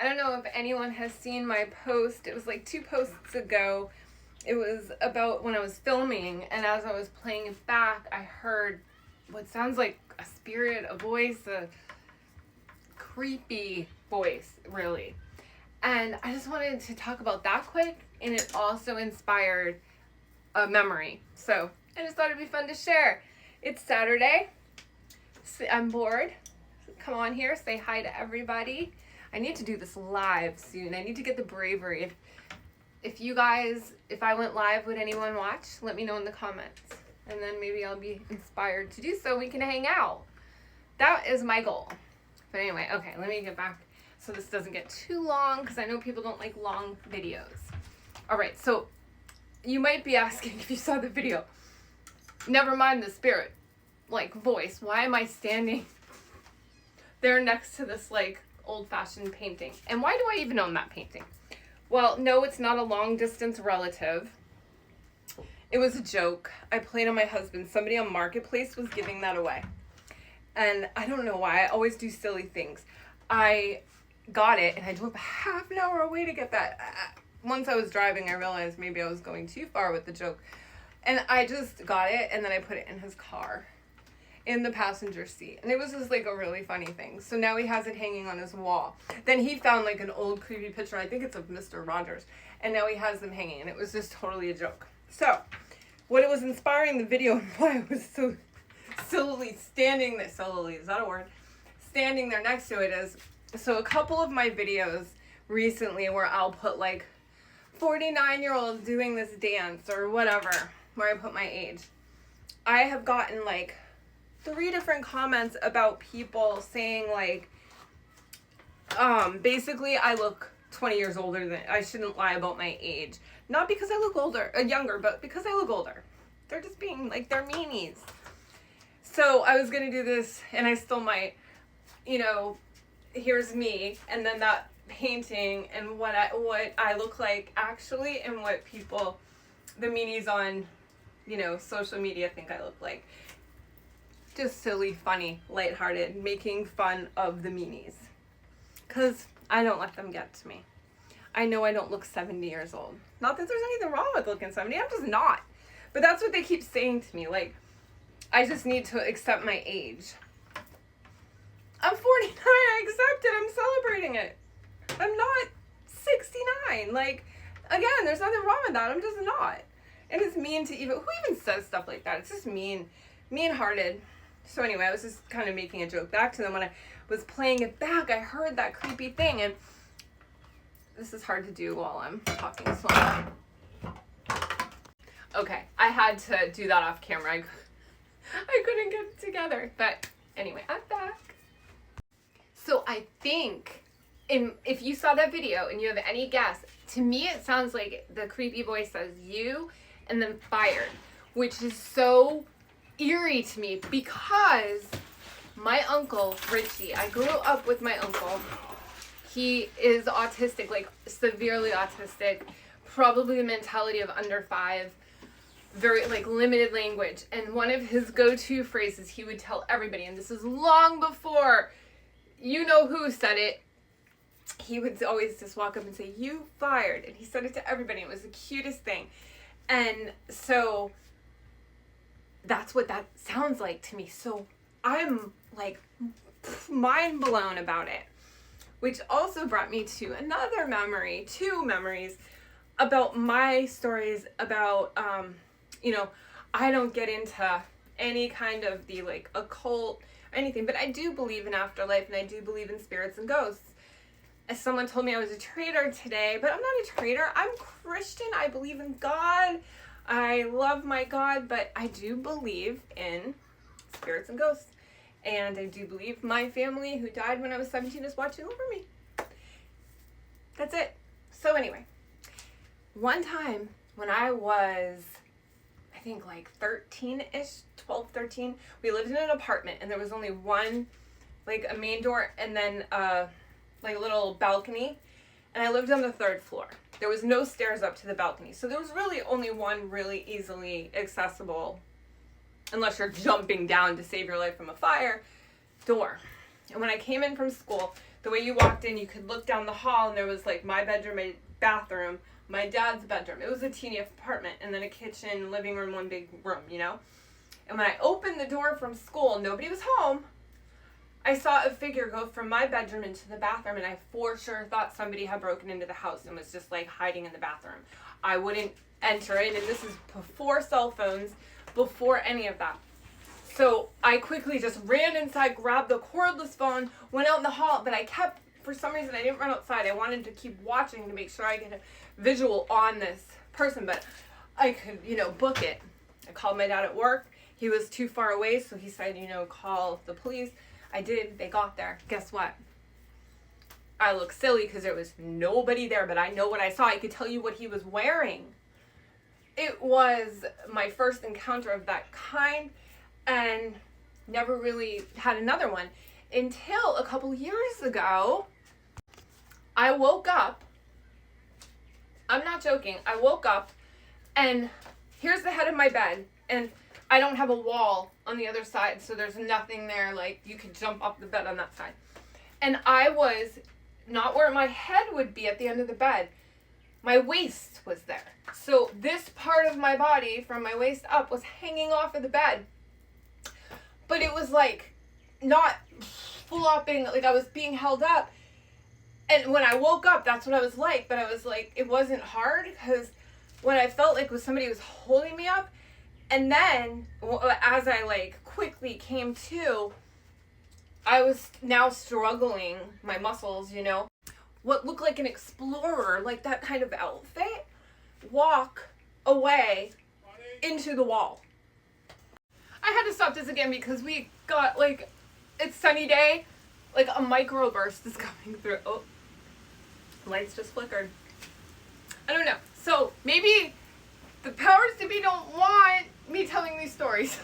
I don't know if anyone has seen my post. It was like 2 posts ago. It was about when I was filming, and as I was playing it back, I heard what sounds like a spirit, a voice, a creepy voice, really. And I just wanted to talk about that quick, and it also inspired a memory. So I just thought it'd be fun to share. It's Saturday. I'm bored. Come on here, say hi to everybody. I need to do this live soon. I need to get the bravery. If I went live, would anyone watch? Let me know in the comments. And then maybe I'll be inspired to do so. We can hang out. That is my goal. But anyway, okay, let me get back so this doesn't get too long, because I know people don't like long videos. All right, so you might be asking if you saw the video. Never mind the spirit, voice. Why am I standing there next to this, old-fashioned painting? And why do I even own that painting? Well, no, it's not a long-distance relative. It was a joke. I played on my husband. Somebody on Marketplace was giving that away. And I don't know why. I always do silly things. I got it, and I drove half an hour away to get that. Once I was driving, I realized maybe I was going too far with the joke. And I just got it, and then I put it in his car, in the passenger seat. And it was just, a really funny thing. So now he has it hanging on his wall. Then he found, an old creepy picture. I think it's of Mr. Rogers. And now he has them hanging, and it was just totally a joke. So, what it was inspiring the video, and why I was so sillily standing there, sillily, is that a word? Standing there next to it is, so a couple of my videos recently where I'll put 49-year-old doing this dance or whatever, where I put my age. I have gotten 3 different comments about people saying basically I look 20 years older than, I shouldn't lie about my age. Not because I look younger, but because I look older. They're just being they're meanies. So I was going to do this, and I still might, here's me, and then that painting, and what I look like actually, and what people, the meanies on, social media think I look like. Just silly, funny, lighthearted, making fun of the meanies. Because I don't let them get to me. I know I don't look 70 years old. Not that there's anything wrong with looking 70, I'm just not. But that's what they keep saying to me, I just need to accept my age. I'm 49, I accept it, I'm celebrating it. I'm not 69. Again, there's nothing wrong with that, I'm just not. And it's mean to who even says stuff like that? It's just mean-hearted. So anyway, I was just kind of making a joke back to them. When I was playing it back, I heard that creepy thing, and this is hard to do while I'm talking slow. Okay, I had to do that off camera. I couldn't get it together. But anyway, I'm back. So I think, if you saw that video and you have any guess, to me it sounds like the creepy voice says you and then fired, which is so eerie to me because my uncle, Richie, I grew up with my uncle. He is autistic, severely autistic, probably the mentality of under 5, very, limited language. And one of his go-to phrases he would tell everybody, and this is long before you know who said it, he would always just walk up and say, "You fired." And he said it to everybody. It was the cutest thing. And so that's what that sounds like to me. So I'm, mind blown about it. Which also brought me to another memory, 2 memories, about my stories about, I don't get into any kind of the, occult, anything, but I do believe in afterlife, and I do believe in spirits and ghosts. As someone told me I was a traitor today, but I'm not a traitor. I'm Christian. I believe in God. I love my God, but I do believe in spirits and ghosts. And I do believe my family who died when I was 17 is watching over me. That's it. So anyway, one time when I was, I think 13-ish, 12, 13, we lived in an apartment, and there was only one, a main door, and then a little balcony, and I lived on the 3rd floor. There was no stairs up to the balcony, so there was really only one really easily accessible, unless you're jumping down to save your life from a fire, door. And when I came in from school, the way you walked in, you could look down the hall, and there was like my bedroom, my bathroom, my dad's bedroom. It was a teeny apartment, and then a kitchen, living room, one big room, you know? And when I opened the door from school, nobody was home. I saw a figure go from my bedroom into the bathroom, and I for sure thought somebody had broken into the house and was just like hiding in the bathroom. I wouldn't enter in, and this is before cell phones, before any of that. So I quickly just ran inside, grabbed the cordless phone, went out in the hall, but I kept, for some reason, I didn't run outside. I wanted to keep watching to make sure I get a visual on this person, but I could, book it. I called my dad at work. He was too far away, so he said, call the police. I did. They got there. Guess what? I look silly because there was nobody there, but I know what I saw. I could tell you what he was wearing. It was my first encounter of that kind, and never really had another one until a couple years ago. I woke up. I'm not joking. I woke up, and here's the head of my bed, and I don't have a wall on the other side, so there's nothing there, like you could jump up the bed on that side. And I was not where my head would be at the end of the bed. My waist was there. So this part of my body from my waist up was hanging off of the bed. But it was like not flopping, like I was being held up. And when I woke up, that's what I was like. But I was like, it wasn't hard, because what I felt like was somebody was holding me up. And then, as I like quickly came to, I was now struggling, my muscles, what looked like an explorer, like that kind of outfit, walk away into the wall. I had to stop this again because we got it's sunny day, like a microburst is coming through. Oh, lights just flickered. I don't know. So maybe the powers to be don't want me telling these stories.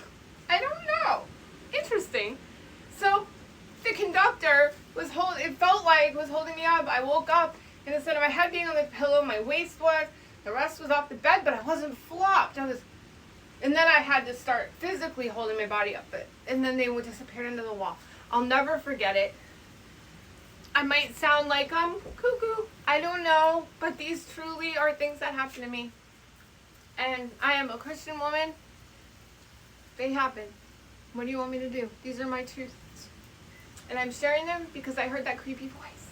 I don't know. Interesting. So the conductor was holding me up. I woke up, and instead of my head being on the pillow, my waist was. The rest was off the bed, but I wasn't flopped. And then I had to start physically holding my body up, and then they would disappear into the wall. I'll never forget it. I might sound like I'm cuckoo. I don't know, but these truly are things that happen to me. And I am a Christian woman. They happen. What do you want me to do? These are my truths. And I'm sharing them because I heard that creepy voice.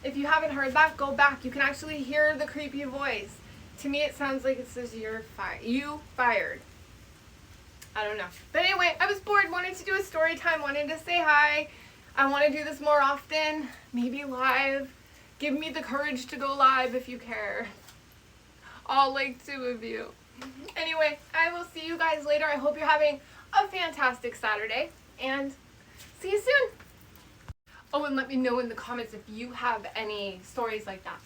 If you haven't heard that, go back. You can actually hear the creepy voice. To me, it sounds like it says you're fired. You fired. I don't know. But anyway, I was bored. Wanted to do a story time. Wanted to say hi. I want to do this more often. Maybe live. Give me the courage to go live if you care. All like 2 of you. Anyway, I will see you guys later. I hope you're having a fantastic Saturday. And see you soon. Oh, and let me know in the comments if you have any stories like that.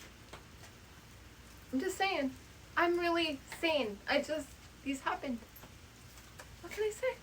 I'm just saying. I'm really sane. These happened. What can I say?